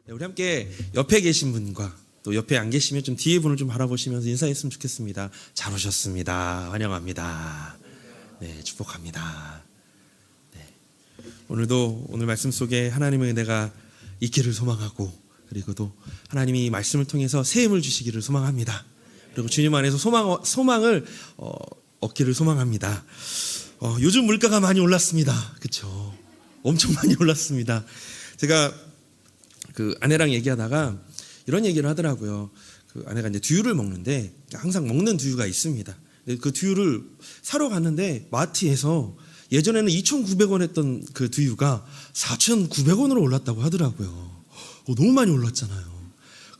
우리 함께 옆에 계신 분과 또 옆에 안 계시면 좀 뒤에 분을 좀 바라보시면서 인사했으면 좋겠습니다. 잘 오셨습니다. 환영합니다. 네, 축복합니다. 네. 오늘도 오늘 말씀 속에 하나님의 은혜가 있기를 소망하고, 그리고 또 하나님이 말씀을 통해서 새 힘을 주시기를 소망합니다. 그리고 주님 안에서 소망을 얻기를 소망합니다. 요즘 물가가 많이 올랐습니다. 그렇죠? 엄청 많이 올랐습니다. 제가 그 아내랑 얘기하다가 이런 얘기를 하더라고요. 그 아내가 이제 두유를 먹는데 항상 먹는 두유가 있습니다. 그 두유를 사러 갔는데 마트에서 예전에는 2,900원 했던 그 두유가 4,900원으로 올랐다고 하더라고요. 너무 많이 올랐잖아요.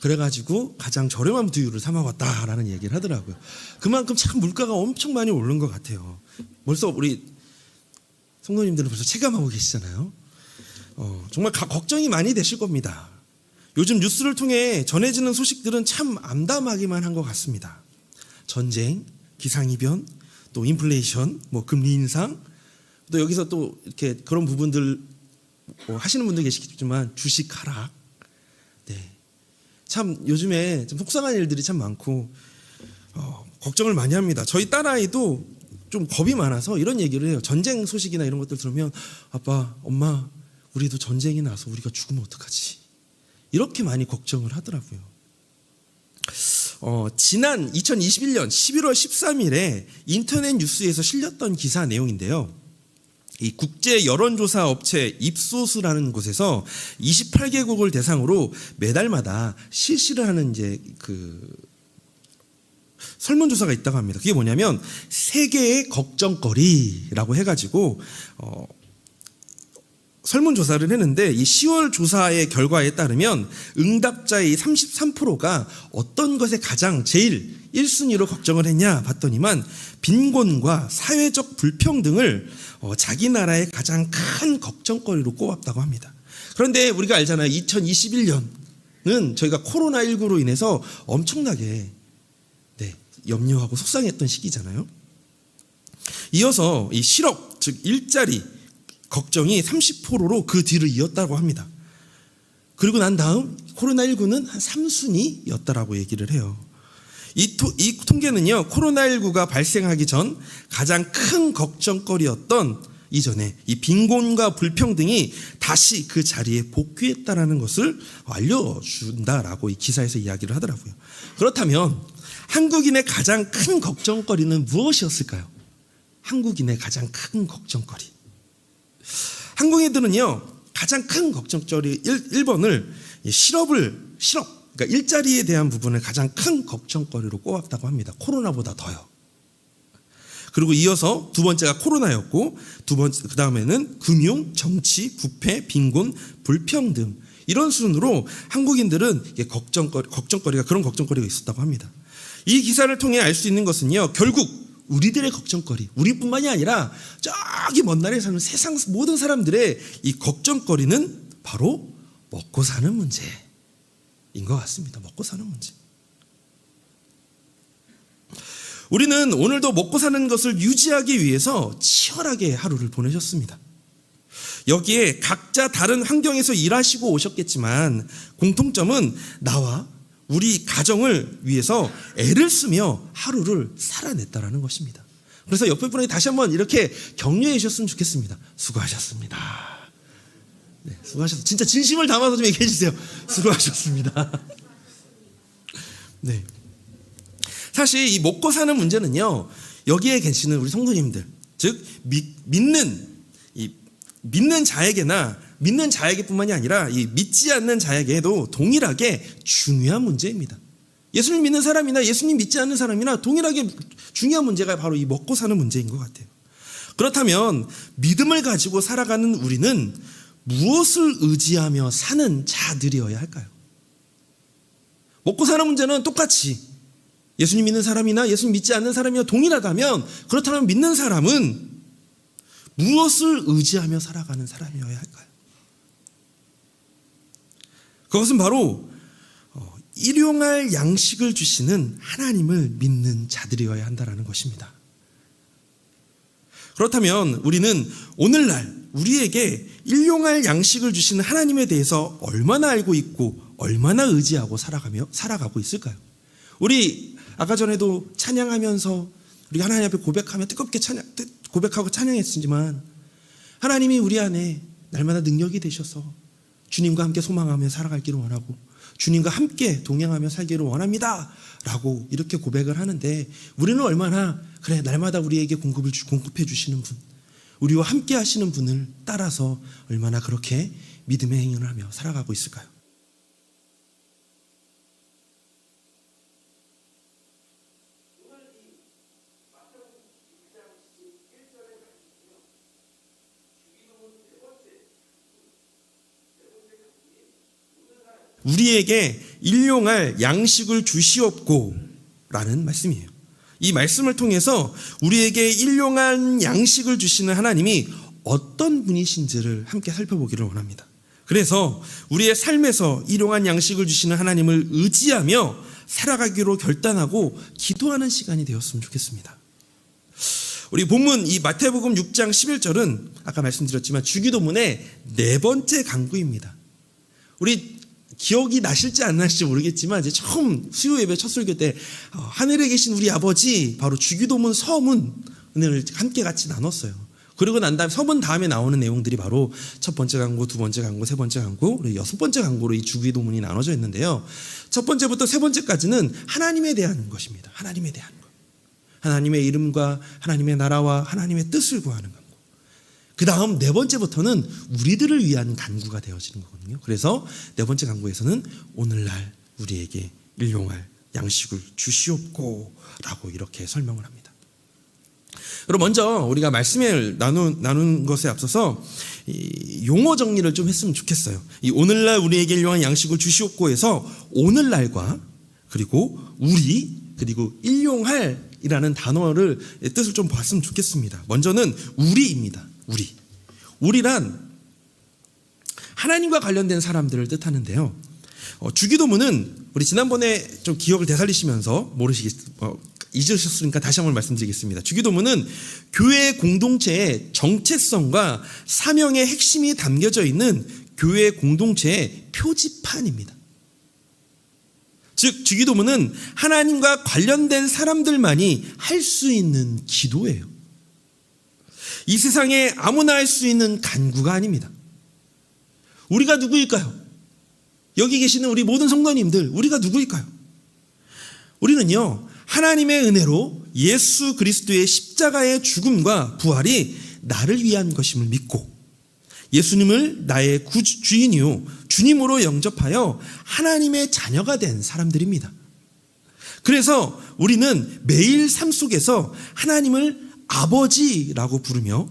그래가지고 가장 저렴한 두유를 사 먹었다라는 얘기를 하더라고요. 그만큼 참 물가가 엄청 많이 오른 것 같아요. 벌써 우리 성도님들은 벌써 체감하고 계시잖아요. 정말 걱정이 많이 되실 겁니다. 요즘 뉴스를 통해 전해지는 소식들은 참 암담하기만 한 것 같습니다. 전쟁, 기상이변, 또 인플레이션, 금리 인상, 또 여기서 또 이렇게 그런 부분들 하시는 분들 계시겠지만 주식 하락. 네, 참 요즘에 좀 속상한 일들이 참 많고 걱정을 많이 합니다. 저희 딸아이도 좀 겁이 많아서 이런 얘기를 해요. 전쟁 소식이나 이런 것들 들으면 아빠, 엄마, 우리도 전쟁이 나서 우리가 죽으면 어떡하지? 이렇게 많이 걱정을 하더라고요. 지난 2021년 11월 13일에 인터넷 뉴스에서 실렸던 기사 내용인데요. 이 국제 여론조사 업체 입소스라는 곳에서 28개국을 대상으로 매달마다 실시를 하는 이제 그 설문조사가 있다고 합니다. 그게 뭐냐면 세계의 걱정거리라고 해가지고 설문조사를 했는데 이 10월 조사의 결과에 따르면 응답자의 33%가 어떤 것에 가장 제일 1순위로 걱정을 했냐 봤더니만 빈곤과 사회적 불평등을 자기 나라의 가장 큰 걱정거리로 꼽았다고 합니다. 그런데 우리가 알잖아요. 2021년은 저희가 코로나19로 인해서 엄청나게 염려하고 속상했던 시기잖아요. 이어서 이 실업, 즉 일자리 걱정이 30%로 그 뒤를 이었다고 합니다. 그리고 난 다음 코로나19는 한 3순위였다라고 얘기를 해요. 이 통계는요, 코로나19가 발생하기 전 가장 큰 걱정거리였던 이전에 이 빈곤과 불평등이 다시 그 자리에 복귀했다라는 것을 알려준다라고 이 기사에서 이야기를 하더라고요. 그렇다면 한국인의 가장 큰 걱정거리는 무엇이었을까요? 한국인의 가장 큰 걱정거리. 한국인들은요, 가장 큰 걱정거리 1번을 실업, 그러니까 일자리에 대한 부분을 가장 큰 걱정거리로 꼽았다고 합니다. 코로나보다 더요. 그리고 이어서 두 번째가 코로나였고, 그 다음에는 금융, 정치, 부패, 빈곤, 불평등, 이런 순으로 한국인들은 걱정거리가 그런 걱정거리가 있었다고 합니다. 이 기사를 통해 알 수 있는 것은요, 결국 우리들의 걱정거리, 우리뿐만이 아니라 저기 먼 나라에 사는 세상 모든 사람들의 이 걱정거리는 바로 먹고 사는 문제인 것 같습니다. 먹고 사는 문제. 우리는 오늘도 먹고 사는 것을 유지하기 위해서 치열하게 하루를 보내셨습니다. 여기에 각자 다른 환경에서 일하시고 오셨겠지만 공통점은 나와 우리 가정을 위해서 애를 쓰며 하루를 살아냈다라는 것입니다. 그래서 옆에 분에게 다시 한번 이렇게 격려해 주셨으면 좋겠습니다. 수고하셨습니다. 네, 수고하셨습니다. 진짜 진심을 담아서 좀 얘기해 주세요. 수고하셨습니다. 네. 사실 이 먹고 사는 문제는요, 여기에 계시는 우리 성도님들, 즉 믿는 자에게뿐만이 아니라 이 믿지 않는 자에게도 동일하게 중요한 문제입니다. 예수님 믿는 사람이나 예수님 믿지 않는 사람이나 동일하게 중요한 문제가 바로 이 먹고 사는 문제인 것 같아요. 그렇다면 믿음을 가지고 살아가는 우리는 무엇을 의지하며 사는 자들이어야 할까요? 먹고 사는 문제는 똑같이 예수님 믿는 사람이나 예수님 믿지 않는 사람이나 동일하다면, 그렇다면 믿는 사람은 무엇을 의지하며 살아가는 사람이어야 할까요? 그것은 바로 일용할 양식을 주시는 하나님을 믿는 자들이어야 한다는 것입니다. 그렇다면 우리는 오늘날 우리에게 일용할 양식을 주시는 하나님에 대해서 얼마나 알고 있고 얼마나 의지하고 살아가고 있을까요? 우리 아까 전에도 찬양하면서 우리가 하나님 앞에 고백하며 뜨겁게 고백하고 찬양했지만 하나님이 우리 안에 날마다 능력이 되셔서 주님과 함께 소망하며 살아가기를 원하고 주님과 함께 동행하며 살기를 원합니다 라고 이렇게 고백을 하는데 우리는 얼마나 그래 날마다 우리에게 공급해 주시는 분, 우리와 함께 하시는 분을 따라서 얼마나 그렇게 믿음의 행위를 하며 살아가고 있을까요? 우리에게 일용할 양식을 주시옵고 라는 말씀이에요. 이 말씀을 통해서 우리에게 일용할 양식을 주시는 하나님이 어떤 분이신지를 함께 살펴보기를 원합니다. 그래서 우리의 삶에서 일용할 양식을 주시는 하나님을 의지하며 살아가기로 결단하고 기도하는 시간이 되었으면 좋겠습니다. 우리 본문 이 마태복음 6장 11절은 아까 말씀드렸지만 주기도문의 네 번째 강구입니다. 우리 기억이 나실지 안 나실지 모르겠지만 이제 처음 수요 예배 첫 설교 때 하늘에 계신 우리 아버지 바로 주기도문 서문을 함께 같이 나눴어요. 그리고 난 다음에 서문 다음에 나오는 내용들이 바로 첫 번째 강구, 두 번째 강구, 세 번째 강구, 그리고 여섯 번째 강구로 이 주기도문이 나눠져 있는데요. 첫 번째부터 세 번째까지는 하나님에 대한 것입니다. 하나님에 대한 것. 하나님의 이름과 하나님의 나라와 하나님의 뜻을 구하는 것. 그 다음 네 번째부터는 우리들을 위한 간구가 되어지는 거거든요. 그래서 네 번째 간구에서는 오늘날 우리에게 일용할 양식을 주시옵고 라고 이렇게 설명을 합니다. 그럼 먼저 우리가 말씀을 나눈 것에 앞서서 이 용어 정리를 좀 했으면 좋겠어요. 이 오늘날 우리에게 일용할 양식을 주시옵고에서 오늘날과 그리고 우리 그리고 일용할이라는 단어를 뜻을 좀 봤으면 좋겠습니다. 먼저는 우리입니다. 우리란 하나님과 관련된 사람들을 뜻하는데요. 주기도문은 우리 지난번에 좀 기억을 되살리시면서 잊으셨으니까 다시 한번 말씀드리겠습니다. 주기도문은 교회 공동체의 정체성과 사명의 핵심이 담겨져 있는 교회 공동체의 표지판입니다. 즉 주기도문은 하나님과 관련된 사람들만이 할 수 있는 기도예요. 이 세상에 아무나 할 수 있는 간구가 아닙니다. 우리가 누구일까요? 여기 계시는 우리 모든 성도님들, 우리가 누구일까요? 우리는요, 하나님의 은혜로 예수 그리스도의 십자가의 죽음과 부활이 나를 위한 것임을 믿고 예수님을 나의 주인이요 주님으로 영접하여 하나님의 자녀가 된 사람들입니다. 그래서 우리는 매일 삶 속에서 하나님을 아버지라고 부르며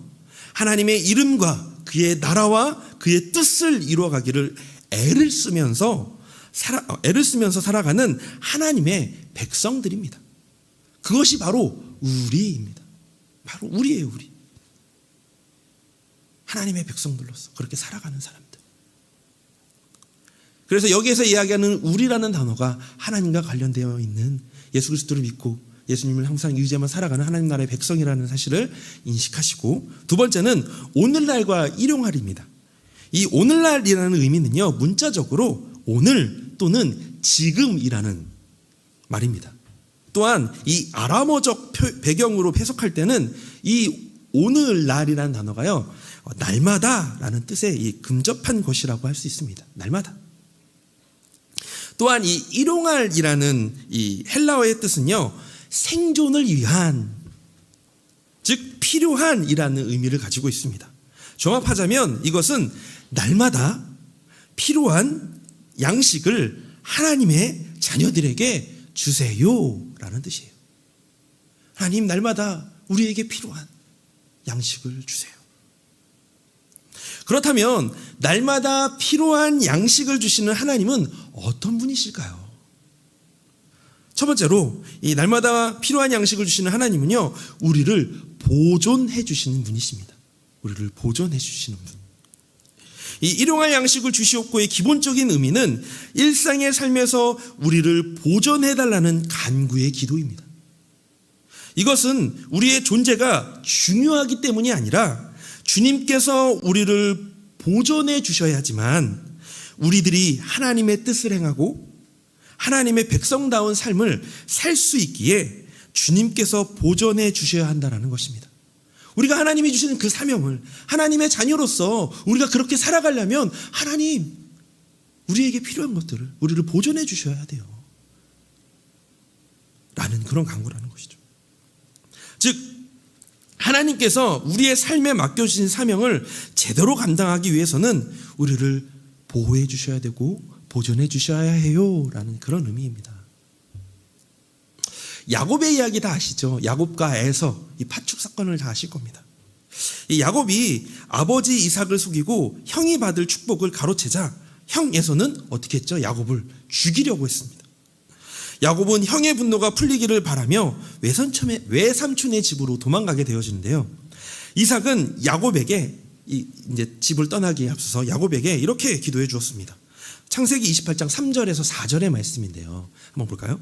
하나님의 이름과 그의 나라와 그의 뜻을 이루어가기를 애를 쓰면서 살아가는 하나님의 백성들입니다. 그것이 바로 우리입니다. 바로 우리예요, 우리. 하나님의 백성들로서 그렇게 살아가는 사람들. 그래서 여기에서 이야기하는 우리라는 단어가 하나님과 관련되어 있는 예수 그리스도를 믿고 예수님을 항상 의지하며 살아가는 하나님 나라의 백성이라는 사실을 인식하시고, 두 번째는 오늘날과 일용할입니다. 이 오늘날이라는 의미는요, 문자적으로 오늘 또는 지금이라는 말입니다. 또한 이 아람어적 배경으로 해석할 때는 이 오늘날이라는 단어가요, 날마다라는 뜻의 이 근접한 것이라고 할 수 있습니다. 날마다. 또한 이 일용할이라는 이 헬라어의 뜻은요, 생존을 위한, 즉 필요한이라는 의미를 가지고 있습니다. 종합하자면 이것은 날마다 필요한 양식을 하나님의 자녀들에게 주세요라는 뜻이에요. 하나님 날마다 우리에게 필요한 양식을 주세요. 그렇다면 날마다 필요한 양식을 주시는 하나님은 어떤 분이실까요? 첫 번째로 이 날마다 필요한 양식을 주시는 하나님은요, 우리를 보존해 주시는 분이십니다. 우리를 보존해 주시는 분. 이 일용할 양식을 주시옵고의 기본적인 의미는 일상의 삶에서 우리를 보존해 달라는 간구의 기도입니다. 이것은 우리의 존재가 중요하기 때문이 아니라 주님께서 우리를 보존해 주셔야 하지만 우리들이 하나님의 뜻을 행하고 하나님의 백성다운 삶을 살 수 있기에 주님께서 보존해 주셔야 한다는 것입니다. 우리가 하나님이 주시는 그 사명을 하나님의 자녀로서 우리가 그렇게 살아가려면 하나님 우리에게 필요한 것들을 우리를 보존해 주셔야 돼요 라는 그런 강구라는 것이죠. 즉 하나님께서 우리의 삶에 맡겨주신 사명을 제대로 감당하기 위해서는 우리를 보호해 주셔야 되고 보존해 주셔야 해요 라는 그런 의미입니다. 야곱의 이야기 다 아시죠? 야곱과 에서 이 파축 사건을 다 아실 겁니다. 이 야곱이 아버지 이삭을 속이고 형이 받을 축복을 가로채자 형 에서는 어떻게 했죠? 야곱을 죽이려고 했습니다. 야곱은 형의 분노가 풀리기를 바라며 외삼촌의 집으로 도망가게 되어지는데요. 이삭은 야곱에게 이제 집을 떠나기에 앞서서 야곱에게 이렇게 기도해 주었습니다. 창세기 28장 3절에서 4절의 말씀인데요. 한번 볼까요?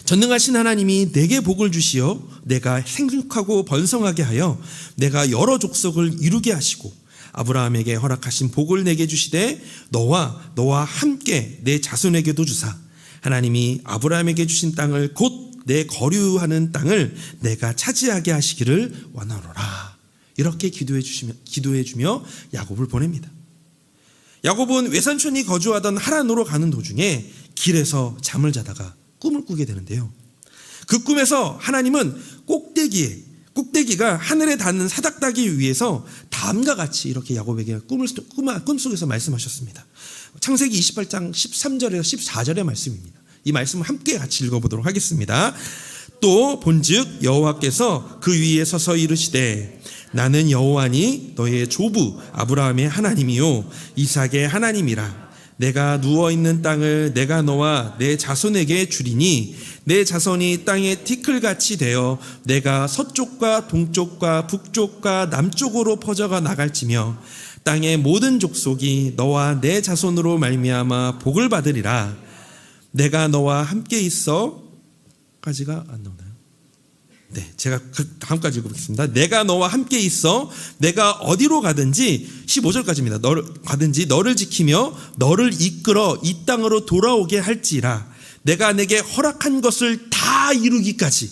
전능하신 하나님이 내게 복을 주시어 내가 생육하고 번성하게 하여 내가 여러 족속을 이루게 하시고 아브라함에게 허락하신 복을 내게 주시되 너와 함께 내 자손에게도 주사 하나님이 아브라함에게 주신 땅을 곧 내 거류하는 땅을 내가 차지하게 하시기를 원하노라. 이렇게 기도해주며 야곱을 보냅니다. 야곱은 외삼촌이 거주하던 하란으로 가는 도중에 길에서 잠을 자다가 꿈을 꾸게 되는데요. 그 꿈에서 하나님은 꼭대기가 하늘에 닿는 사닥다기 위에서 다음과 같이 이렇게 야곱에게 꿈속에서 말씀하셨습니다. 창세기 28장 13절에서 14절의 말씀입니다. 이 말씀을 함께 같이 읽어보도록 하겠습니다. 또 본즉 여호와께서 그 위에 서서 이르시되 나는 여호와니 너의 조부 아브라함의 하나님이요 이삭의 하나님이라. 내가 누워있는 땅을 내가 너와 내 자손에게 주리니 내 자손이 땅의 티끌같이 되어 내가 서쪽과 동쪽과 북쪽과 남쪽으로 퍼져가 나갈지며 땅의 모든 족속이 너와 내 자손으로 말미암아 복을 받으리라. 내가 너와 함께 있어 까지가 안 나오나요? 네, 제가 다음까지 읽어보겠습니다. 내가 너와 함께 있어 내가 어디로 가든지 15절까지입니다. 가든지 너를 지키며 너를 이끌어 이 땅으로 돌아오게 할지라. 내가 내게 허락한 것을 다 이루기까지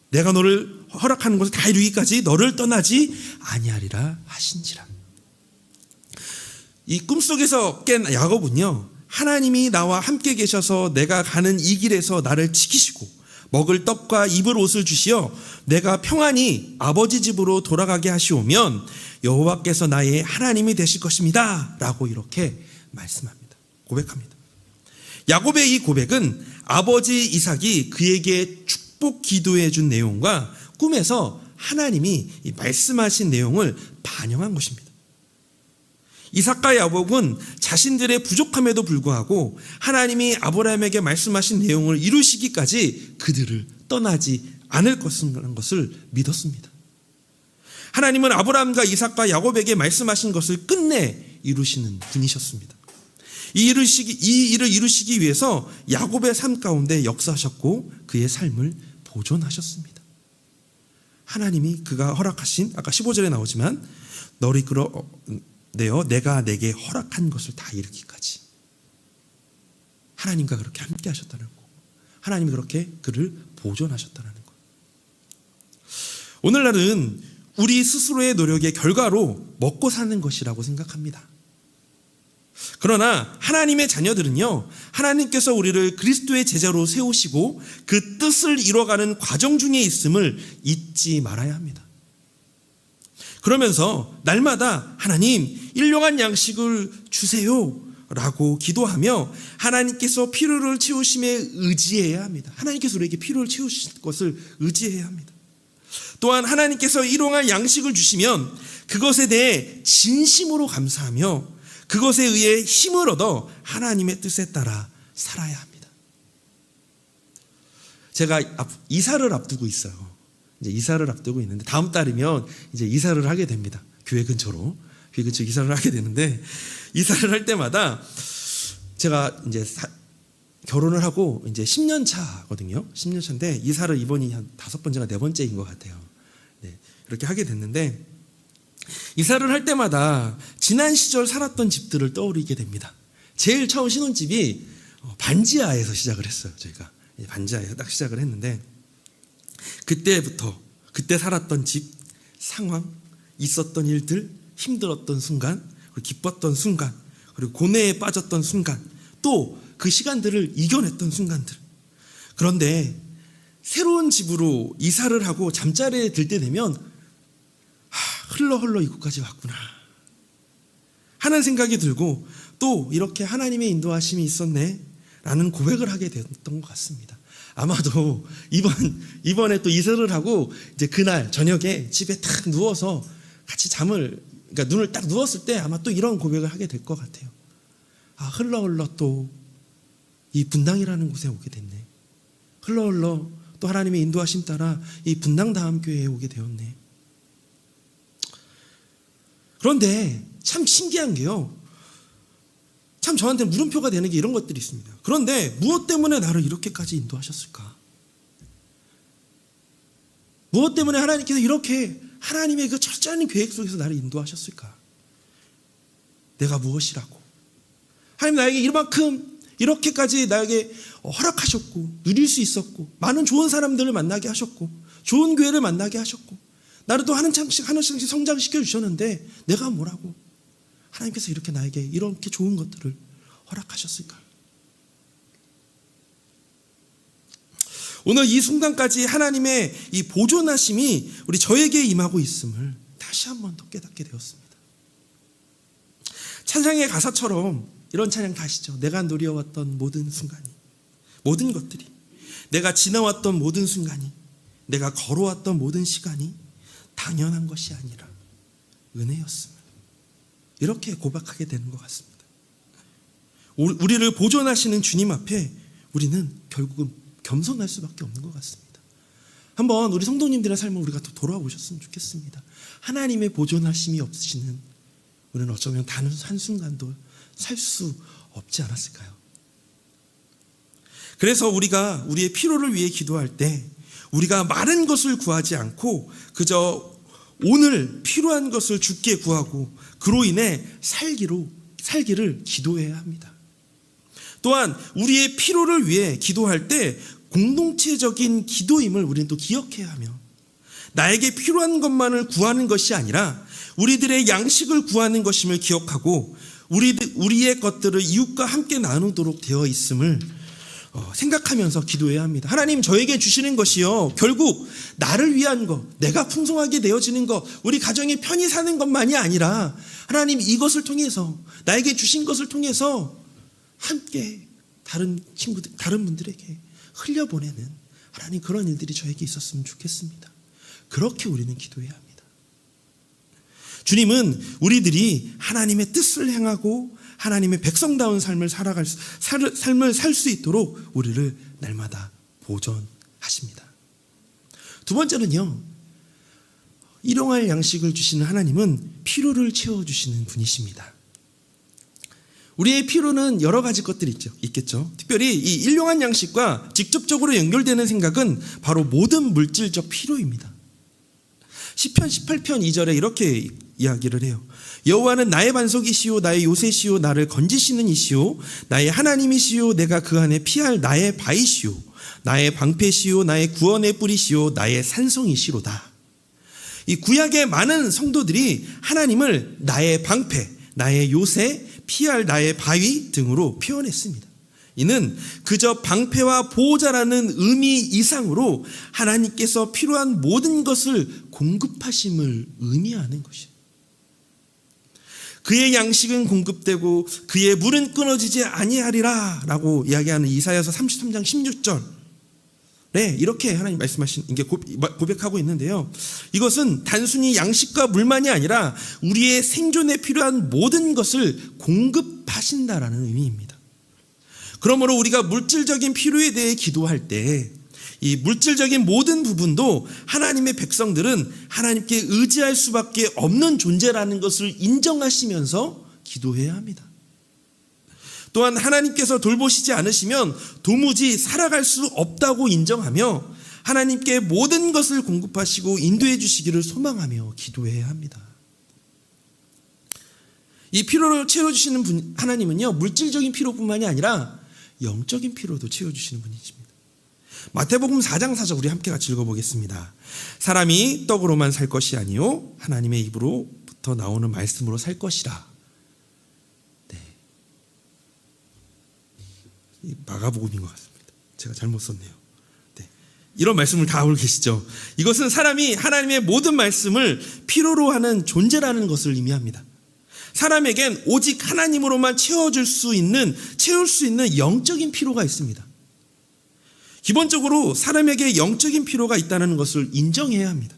내가 너를 허락하는 것을 다 이루기까지 너를 떠나지 아니하리라 하신지라. 이 꿈속에서 깬 야곱은요, 하나님이 나와 함께 계셔서 내가 가는 이 길에서 나를 지키시고 먹을 떡과 입을 옷을 주시어 내가 평안히 아버지 집으로 돌아가게 하시오면 여호와께서 나의 하나님이 되실 것입니다 라고 이렇게 말씀합니다. 고백합니다. 야곱의 이 고백은 아버지 이삭이 그에게 축복 기도해 준 내용과 꿈에서 하나님이 말씀하신 내용을 반영한 것입니다. 이삭과 야곱은 자신들의 부족함에도 불구하고 하나님이 아브라함에게 말씀하신 내용을 이루시기까지 그들을 떠나지 않을 것을 믿었습니다. 하나님은 아브라함과 이삭과 야곱에게 말씀하신 것을 끝내 이루시는 분이셨습니다. 이 일을 이루시기 위해서 야곱의 삶 가운데 역사하셨고 그의 삶을 보존하셨습니다. 하나님이 그가 허락하신 아까 15절에 나오지만 너를 이끌어 내가 내게 허락한 것을 다 이루기까지 하나님과 그렇게 함께 하셨다는 거, 하나님이 그렇게 그를 보존하셨다는 거. 오늘날은 우리 스스로의 노력의 결과로 먹고 사는 것이라고 생각합니다. 그러나 하나님의 자녀들은요, 하나님께서 우리를 그리스도의 제자로 세우시고 그 뜻을 이뤄가는 과정 중에 있음을 잊지 말아야 합니다. 그러면서 날마다 하나님 일용할 양식을 주세요 라고 기도하며 하나님께서 필요를 채우심에 의지해야 합니다. 하나님께서 우리에게 필요를 채우실 것을 의지해야 합니다. 또한 하나님께서 일용할 양식을 주시면 그것에 대해 진심으로 감사하며 그것에 의해 힘을 얻어 하나님의 뜻에 따라 살아야 합니다. 제가 이사를 앞두고 있어요. 이제 이사를 앞두고 있는데 다음 달이면 이제 이사를 하게 됩니다. 교회 근처로 이사를 하게 되는데 이사를 할 때마다 제가 이제 결혼을 하고 이제 10년 차거든요. 10년 차인데 이사를 이번이 한 5번째가 4번째인 것 같아요. 네. 이렇게 하게 됐는데, 이사를 할 때마다 지난 시절 살았던 집들을 떠올리게 됩니다. 제일 처음 신혼집이 반지하에서 시작을 했어요. 저희가 반지하에서 딱 시작을 했는데, 그때부터 그때 살았던 집 상황, 있었던 일들, 힘들었던 순간, 그리고 기뻤던 순간, 그리고 고뇌에 빠졌던 순간, 또 그 시간들을 이겨냈던 순간들. 그런데 새로운 집으로 이사를 하고 잠자리에 들 때 되면 흘러 이곳까지 왔구나 하는 생각이 들고, 또 이렇게 하나님의 인도하심이 있었네 라는 고백을 하게 됐던 것 같습니다. 아마도 이번에 또 이사를 하고 이제 그날 저녁에 집에 딱 누워서 같이 그러니까 눈을 딱 누웠을 때 아마 또 이런 고백을 하게 될 것 같아요. 흘러 또 이 분당이라는 곳에 오게 됐네. 흘러 또 하나님의 인도하심 따라 이 분당 다음교회에 오게 되었네. 그런데 참 신기한 게요, 참 저한테 물음표가 되는 게 이런 것들이 있습니다. 그런데 무엇 때문에 나를 이렇게까지 인도하셨을까? 무엇 때문에 하나님께서 이렇게 하나님의 그 철저한 계획 속에서 나를 인도하셨을까? 내가 무엇이라고? 하나님 나에게 이만큼 이렇게까지 나에게 허락하셨고 누릴 수 있었고, 많은 좋은 사람들을 만나게 하셨고, 좋은 교회를 만나게 하셨고, 나를 또 하나씩 성장시켜 주셨는데 내가 뭐라고 하나님께서 이렇게 나에게 이렇게 좋은 것들을 허락하셨을까? 오늘 이 순간까지 하나님의 이 보존하심이 우리 저에게 임하고 있음을 다시 한번 더 깨닫게 되었습니다. 찬양의 가사처럼 이런 찬양 다 아시죠? 내가 누려왔던 모든 순간이, 모든 것들이, 내가 지나왔던 모든 순간이, 내가 걸어왔던 모든 시간이 당연한 것이 아니라 은혜였음을 이렇게 고백하게 되는 것 같습니다. 우리를 보존하시는 주님 앞에 우리는 결국은 겸손할 수밖에 없는 것 같습니다. 한번 우리 성도님들의 삶을 우리가 또 돌아보셨으면 좋겠습니다. 하나님의 보존하심이 없으시는 우리는 어쩌면 단 한순간도 살 수 없지 않았을까요? 그래서 우리가 우리의 필요를 위해 기도할 때 우리가 많은 것을 구하지 않고 그저 오늘 필요한 것을 주께 구하고 그로 인해 살기를 기도해야 합니다. 또한 우리의 필요를 위해 기도할 때 공동체적인 기도임을 우리는 또 기억해야 하며, 나에게 필요한 것만을 구하는 것이 아니라 우리들의 양식을 구하는 것임을 기억하고 우리의 것들을 이웃과 함께 나누도록 되어 있음을 생각하면서 기도해야 합니다. 하나님, 저에게 주시는 것이요, 결국 나를 위한 것, 내가 풍성하게 되어지는 것, 우리 가정이 편히 사는 것만이 아니라 하나님, 이것을 통해서, 나에게 주신 것을 통해서 함께 다른 친구들, 다른 분들에게 흘려보내는 하나님, 그런 일들이 저에게 있었으면 좋겠습니다. 그렇게 우리는 기도해야 합니다. 주님은 우리들이 하나님의 뜻을 행하고 하나님의 백성다운 삶을 살 수 있도록 우리를 날마다 보존하십니다. 두 번째는요, 일용할 양식을 주시는 하나님은 필요를 채워주시는 분이십니다. 우리의 필요는 여러 가지 것들이 있겠죠. 특별히 이 일용할 양식과 직접적으로 연결되는 생각은 바로 모든 물질적 필요입니다. 시편 18편 2절에 이렇게 이야기를 해요. 여호와는 나의 반석이시요 나의 요새시요 나를 건지시는 이시요 나의 하나님이시요 내가 그 안에 피할 나의 바위시요 나의 방패시요 나의 구원의 뿌리시요 나의 산성이시로다. 이 구약의 많은 성도들이 하나님을 나의 방패, 나의 요새, 피할 나의 바위 등으로 표현했습니다. 이는 그저 방패와 보호자라는 의미 이상으로 하나님께서 필요한 모든 것을 공급하심을 의미하는 것이에요. 그의 양식은 공급되고 그의 물은 끊어지지 아니하리라 라고 이야기하는 이사야서 33장 16절에 이렇게 하나님 말씀하신, 이게 고백하고 있는데요. 이것은 단순히 양식과 물만이 아니라 우리의 생존에 필요한 모든 것을 공급하신다라는 의미입니다. 그러므로 우리가 물질적인 필요에 대해 기도할 때 이 물질적인 모든 부분도 하나님의 백성들은 하나님께 의지할 수밖에 없는 존재라는 것을 인정하시면서 기도해야 합니다. 또한 하나님께서 돌보시지 않으시면 도무지 살아갈 수 없다고 인정하며 하나님께 모든 것을 공급하시고 인도해 주시기를 소망하며 기도해야 합니다. 이 피로를 채워주시는 하나님은요, 물질적인 피로뿐만이 아니라 영적인 피로도 채워주시는 분이십니다. 마태복음 4장 4절 우리 함께 같이 읽어보겠습니다. 사람이 떡으로만 살 것이 아니요 하나님의 입으로부터 나오는 말씀으로 살 것이라. 네. 마가복음인 것 같습니다. 제가 잘못 썼네요. 네. 이런 말씀을 다 알고 계시죠? 이것은 사람이 하나님의 모든 말씀을 필요로 하는 존재라는 것을 의미합니다. 사람에겐 오직 하나님으로만 채울 수 있는 영적인 필요가 있습니다. 기본적으로 사람에게 영적인 필요가 있다는 것을 인정해야 합니다.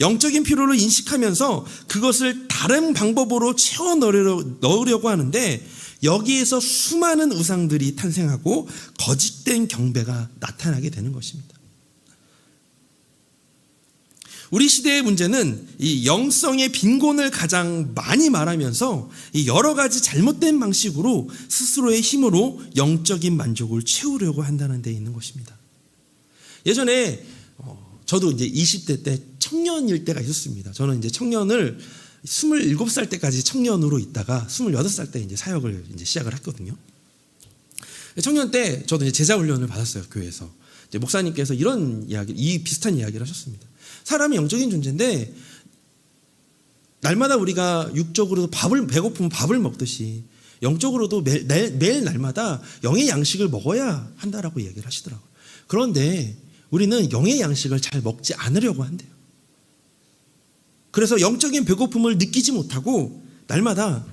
영적인 필요를 인식하면서 그것을 다른 방법으로 채워 넣으려고 하는데 여기에서 수많은 우상들이 탄생하고 거짓된 경배가 나타나게 되는 것입니다. 우리 시대의 문제는 이 영성의 빈곤을 가장 많이 말하면서 이 여러 가지 잘못된 방식으로 스스로의 힘으로 영적인 만족을 채우려고 한다는 데 있는 것입니다. 예전에 저도 이제 20대 때 청년일 때가 있었습니다. 저는 이제 청년을 27살 때까지 청년으로 있다가 28살 때 이제 사역을 이제 시작을 했거든요. 청년 때 저도 이제 제자 훈련을 받았어요, 교회에서. 이제 목사님께서 이 비슷한 이야기를 하셨습니다. 사람이 영적인 존재인데 날마다 우리가 육적으로도 배고프면 밥을 먹듯이 영적으로도 매일 날마다 영의 양식을 먹어야 한다라고 얘기를 하시더라고요. 그런데 우리는 영의 양식을 잘 먹지 않으려고 한대요. 그래서 영적인 배고픔을 느끼지 못하고 날마다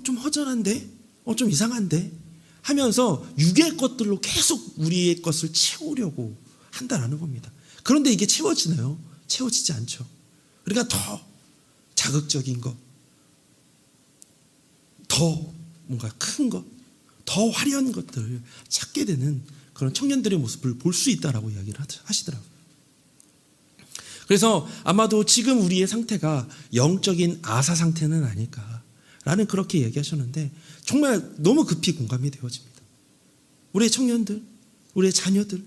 좀 허전한데? 좀 이상한데? 하면서 육의 것들로 계속 우리의 것을 채우려고 한다라는 겁니다. 그런데 이게 채워지나요? 채워지지 않죠. 그러니까 더 자극적인 것, 더 뭔가 큰 것, 더 화려한 것들을 찾게 되는 그런 청년들의 모습을 볼 수 있다라고 이야기를 하시더라고요. 그래서 아마도 지금 우리의 상태가 영적인 아사 상태는 아닐까라는 그렇게 얘기하셨는데 정말 너무 급히 공감이 되어집니다. 우리의 청년들, 우리의 자녀들,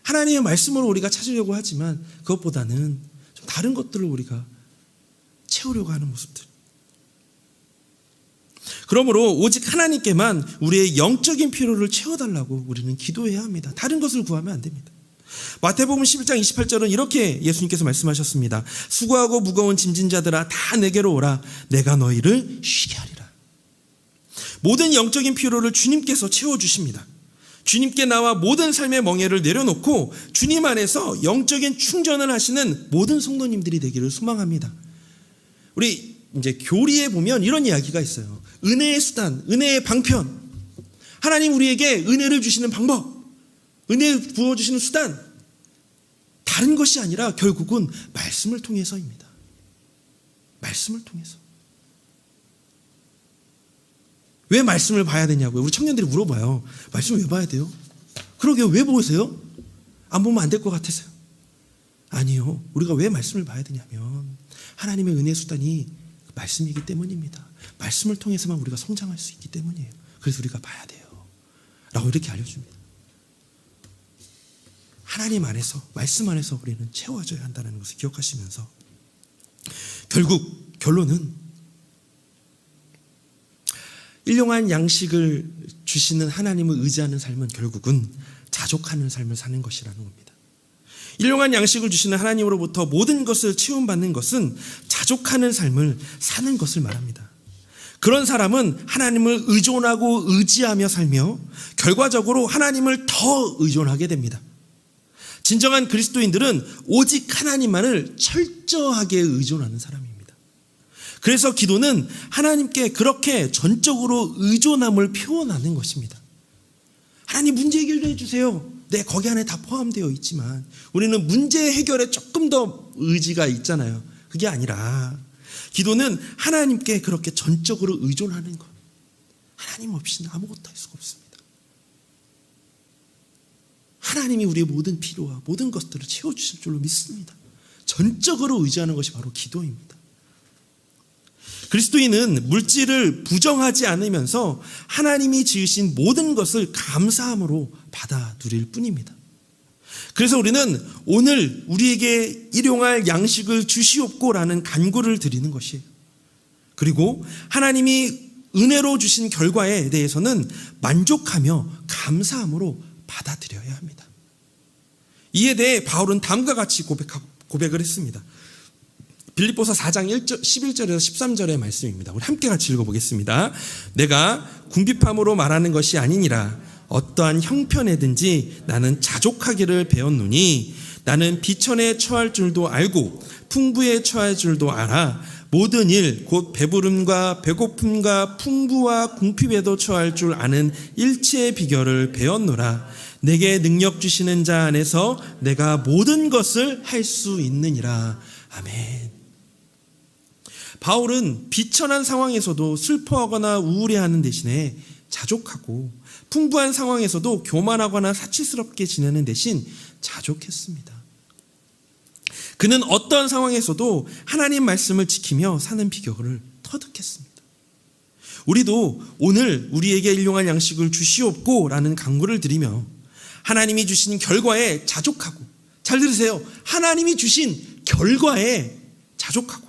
하나님의 말씀으로 우리가 찾으려고 하지만 그것보다는 좀 다른 것들을 우리가 채우려고 하는 모습들. 그러므로 오직 하나님께만 우리의 영적인 필요를 채워달라고 우리는 기도해야 합니다. 다른 것을 구하면 안 됩니다. 마태복음 11장 28절은 이렇게 예수님께서 말씀하셨습니다. 수고하고 무거운 짐진 자들아 다 내게로 오라. 내가 너희를 쉬게 하리라. 모든 영적인 필요를 주님께서 채워주십니다. 주님께 나와 모든 삶의 멍에를 내려놓고 주님 안에서 영적인 충전을 하시는 모든 성도님들이 되기를 소망합니다. 우리 이제 교리에 보면 이런 이야기가 있어요. 은혜의 수단, 은혜의 방편. 하나님 우리에게 은혜를 주시는 방법, 은혜 부어주시는 수단, 다른 것이 아니라 결국은 말씀을 통해서입니다. 말씀을 통해서. 왜 말씀을 봐야 되냐고요? 우리 청년들이 물어봐요. 말씀을 왜 봐야 돼요? 그러게요. 왜 보세요? 안 보면 안 될 것 같아서요. 아니요. 우리가 왜 말씀을 봐야 되냐면 하나님의 은혜 수단이 말씀이기 때문입니다. 말씀을 통해서만 우리가 성장할 수 있기 때문이에요. 그래서 우리가 봐야 돼요. 라고 이렇게 알려줍니다. 하나님 안에서, 말씀 안에서 우리는 채워져야 한다는 것을 기억하시면서 결론은 일용할 양식을 주시는 하나님을 의지하는 삶은 결국은 자족하는 삶을 사는 것이라는 겁니다. 일용할 양식을 주시는 하나님으로부터 모든 것을 채움받는 것은 자족하는 삶을 사는 것을 말합니다. 그런 사람은 하나님을 의존하고 의지하며 살며 결과적으로 하나님을 더 의존하게 됩니다. 진정한 그리스도인들은 오직 하나님만을 철저하게 의존하는 사람입니다. 그래서 기도는 하나님께 그렇게 전적으로 의존함을 표현하는 것입니다. 하나님 문제 해결해 주세요. 네, 거기 안에 다 포함되어 있지만 우리는 문제 해결에 조금 더 의지가 있잖아요. 그게 아니라 기도는 하나님께 그렇게 전적으로 의존하는 것. 하나님 없이는 아무것도 할 수가 없습니다. 하나님이 우리의 모든 필요와 모든 것들을 채워주실 줄로 믿습니다. 전적으로 의지하는 것이 바로 기도입니다. 그리스도인은 물질을 부정하지 않으면서 하나님이 지으신 모든 것을 감사함으로 받아 누릴 뿐입니다. 그래서 우리는 오늘 우리에게 일용할 양식을 주시옵고라는 간구를 드리는 것이에요. 그리고 하나님이 은혜로 주신 결과에 대해서는 만족하며 감사함으로 받아들여야 합니다. 이에 대해 바울은 다음과 같이 고백을 했습니다. 빌립보서 4장 11절에서 13절의 말씀입니다. 우리 함께 같이 읽어보겠습니다. 내가 궁핍함으로 말하는 것이 아니니라. 어떠한 형편에든지 나는 자족하기를 배웠노니 나는 비천에 처할 줄도 알고 풍부에 처할 줄도 알아. 모든 일 곧 배부름과 배고픔과 풍부와 궁핍에도 처할 줄 아는 일체의 비결을 배웠노라. 내게 능력 주시는 자 안에서 내가 모든 것을 할 수 있느니라. 아멘. 바울은 비천한 상황에서도 슬퍼하거나 우울해하는 대신에 자족하고 풍부한 상황에서도 교만하거나 사치스럽게 지내는 대신 자족했습니다. 그는 어떤 상황에서도 하나님 말씀을 지키며 사는 비결을 터득했습니다. 우리도 오늘 우리에게 일용할 양식을 주시옵고 라는 간구를 드리며 하나님이 주신 결과에 자족하고, 잘 들으세요, 하나님이 주신 결과에 자족하고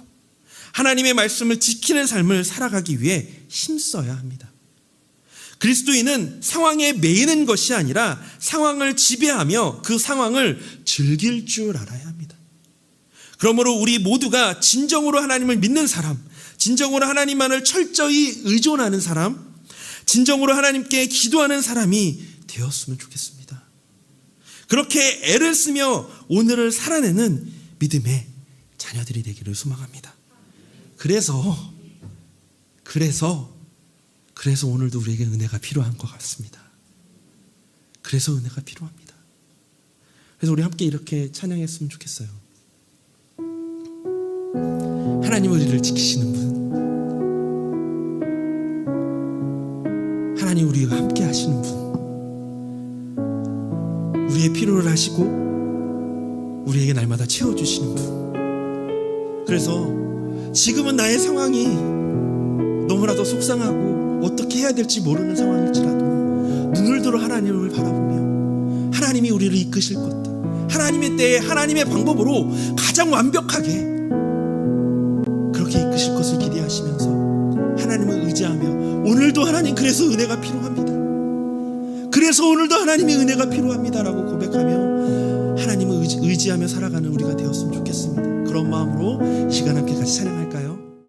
하나님의 말씀을 지키는 삶을 살아가기 위해 힘써야 합니다. 그리스도인은 상황에 매이는 것이 아니라 상황을 지배하며 그 상황을 즐길 줄 알아야 합니다. 그러므로 우리 모두가 진정으로 하나님을 믿는 사람, 진정으로 하나님만을 철저히 의존하는 사람, 진정으로 하나님께 기도하는 사람이 되었으면 좋겠습니다. 그렇게 애를 쓰며 오늘을 살아내는 믿음의 자녀들이 되기를 소망합니다. 그래서 오늘도 우리에게 은혜가 필요한 것 같습니다. 그래서 은혜가 필요합니다. 그래서 우리 함께 이렇게 찬양했으면 좋겠어요. 하나님 우리를 지키시는 분, 하나님 우리와 함께 하시는 분, 우리의 필요를 하시고 우리에게 날마다 채워주시는 분. 그래서 지금은 나의 상황이 너무나도 속상하고 어떻게 해야 될지 모르는 상황일지라도 눈을 들어 하나님을 바라보며 하나님이 우리를 이끄실 것들, 하나님의 때에 하나님의 방법으로 가장 완벽하게 그렇게 이끄실 것을 기대하시면서 하나님을 의지하며 오늘도 하나님 그래서 은혜가 필요합니다. 그래서 오늘도 하나님의 은혜가 필요합니다라고 고백하며 하나님을 의지하며 살아가는 우리가 되었으면 좋겠습니다. 그런 마음으로 이 시간 함께 같이 찬양할게요.